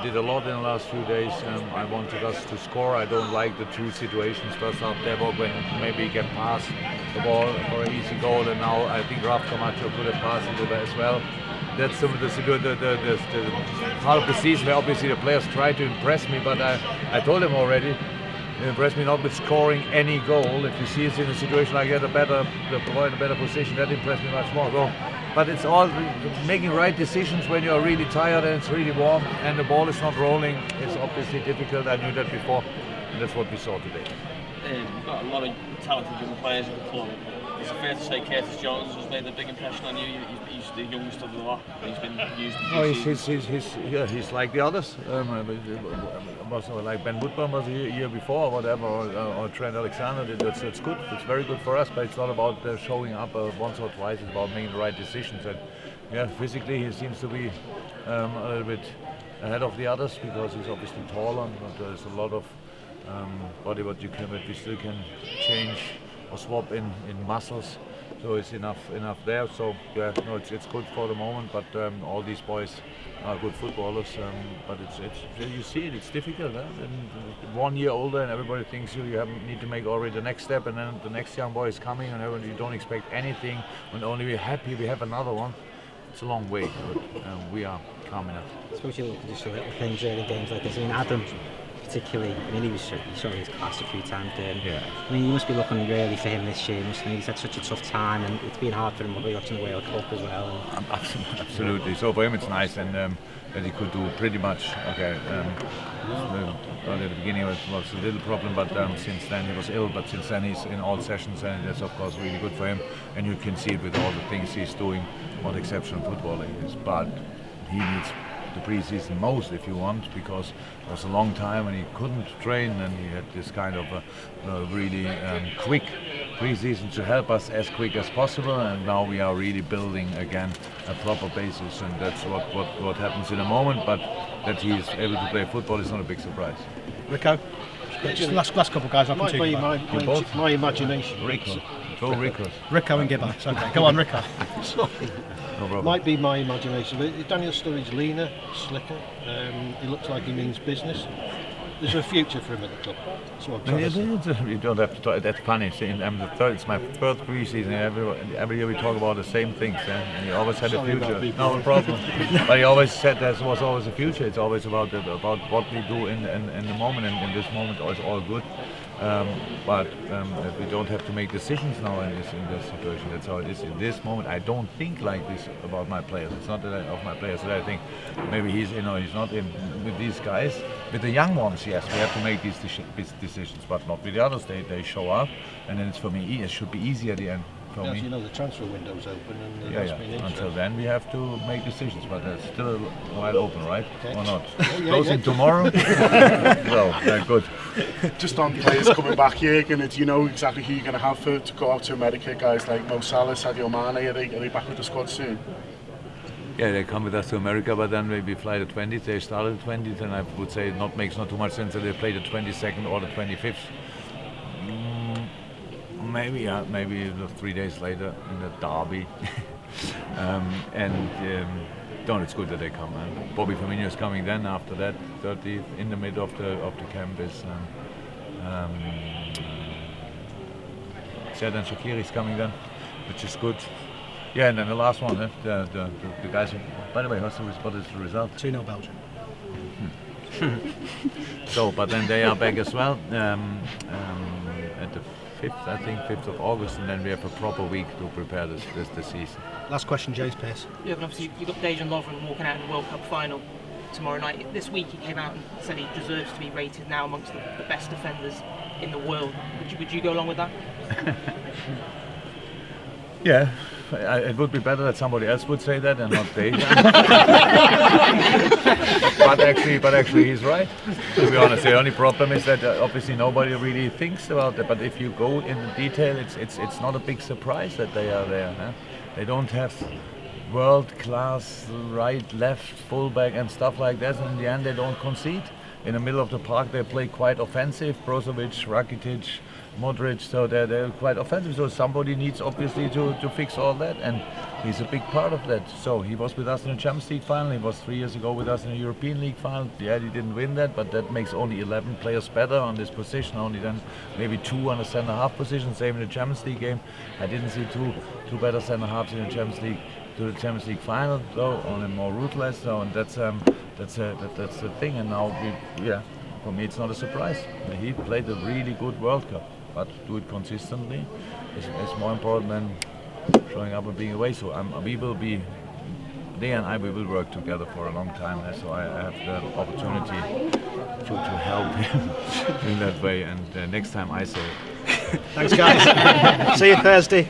did a lot in the last few days. I wanted us to score. I don't like the two situations. First half, Devok when maybe he can pass the ball for an easy goal, and now I think Raf Camacho could have passed into that as well. That's some of the part of the season where obviously the players try to impress me, but I told them already, impress me not with scoring any goal. If you see us in a situation like that, the ball in a better position, that impressed me much more. So, but it's all making right decisions when you're really tired and it's really warm and the ball is not rolling. It's obviously difficult. I knew that before, and that's what we saw today. You've got a lot of talented young players at the club. Is it fair to say Curtis Jones has made a big impression on you? He's the youngest of the lot. He's been used. He's like the others. Was like Ben Woodburn was a year before, or whatever, or Trent Alexander. It's good. It's very good for us. But it's not about showing up once or twice. It's about making the right decisions. And physically he seems to be a little bit ahead of the others because he's obviously taller. But there's a lot of body what you can, but we still can change or swap in muscles, so it's enough there. So it's good for the moment. But all these boys are good footballers. But it's you see it's difficult. And 1 year older, and everybody thinks you need to make already the next step, and then the next young boy is coming, and you don't expect anything, and only we're happy we have another one. It's a long way, but we are calm enough. I suppose you look at just little things early games like this. I mean, Adam. Particularly, I mean, he showed his class a few times there. Yeah. I mean, you must be looking really for him this year. He's had such a tough time, and it's been hard for him watching the World Cup as well. Absolutely. So for him, it's nice, and that he could do pretty much. Okay. At the beginning, it was a little problem, but since then he was ill. But since then he's in all sessions, and that's of course really good for him. And you can see it with all the things he's doing. What exceptional footballer he is, but he needs the pre-season most, if you want, because it was a long time and he couldn't train, and he had this kind of a really quick pre-season to help us as quick as possible, and now we are really building again a proper basis, and that's what happens in a moment. But that he is able to play football is not a big surprise. Rico, just last couple of guys. My imagination. Rico. Go Rico. Rico and Gibbons. Okay, go on, Rico. No, might be my imagination, but Daniel Sturridge's leaner, slicker. He looks like he means business. There's a future for him at the club. That's what I'm trying to say. You don't have to talk. That's funny. It's my third pre-season. Every year we talk about the same things, and he always had a future. No problem. But he always said there was always a future. It's always about what we do in the moment, and in this moment it's all good. But we don't have to make decisions now in this situation. That's how it is. In this moment, I don't think like this about my players. It's not that of my players that I think maybe he's not in with these guys. With the young ones, yes, we have to make these decisions, but not with the others. They show up, and then it's for me. It should be easier at the end. Yes, you know the transfer window's open, and there's been interest. Until then, we have to make decisions, but it's still a while open, right? Okay. Or not? Closing tomorrow. So good. Just on players coming back, Jurgen, do you know exactly who you're going to have to go out to America? Guys like Mo Salah, Sadio Mane, are they back with the squad soon? Yeah, they come with us to America, but then maybe fly the 20th. They started the 20th, and I would say it makes not too much sense that they play the 22nd or the 25th. Maybe 3 days later in the derby. It's good that they come. Bobby Firmino is coming then. After that, 30th in the middle of the camp is Xherdan Shaqiri is coming then, which is good. Yeah, and then the last one, the guys. By the way, what is the result? 2-0 Belgium. So, but then they are back as well at the 5th of August, and then we have a proper week to prepare the season. Last question, James Pearce. Yeah, but obviously you've got Dejan Lovren walking out in the World Cup final tomorrow night. This week he came out and said he deserves to be rated now amongst the best defenders in the world. Would you go along with that? Yeah, it would be better that somebody else would say that and not Dejan. but actually he's right. To be honest, the only problem is that obviously nobody really thinks about that. But if you go in the detail, it's not a big surprise that they are there. Huh? They don't have world-class right, left, fullback and stuff like that. And in the end, they don't concede. In the middle of the park, they play quite offensive. Brozovic, Rakitic, Modric, so they're quite offensive. So somebody needs obviously to fix all that, and he's a big part of that. So he was with us in the Champions League final. He was 3 years ago with us in the European League final. Yeah, he didn't win that, but that makes only 11 players better on this position. Only then maybe 2 on the centre half position. Same in the Champions League game. I didn't see two better centre halves in the Champions League to the Champions League final, though, only more ruthless. So, and that's the thing. And now for me it's not a surprise. He played a really good World Cup, but do it consistently is more important than showing up and being away. So we will be, they and I, we will work together for a long time. So I have the opportunity to help him in that way. And next time I say, Thanks, guys. See you Thursday.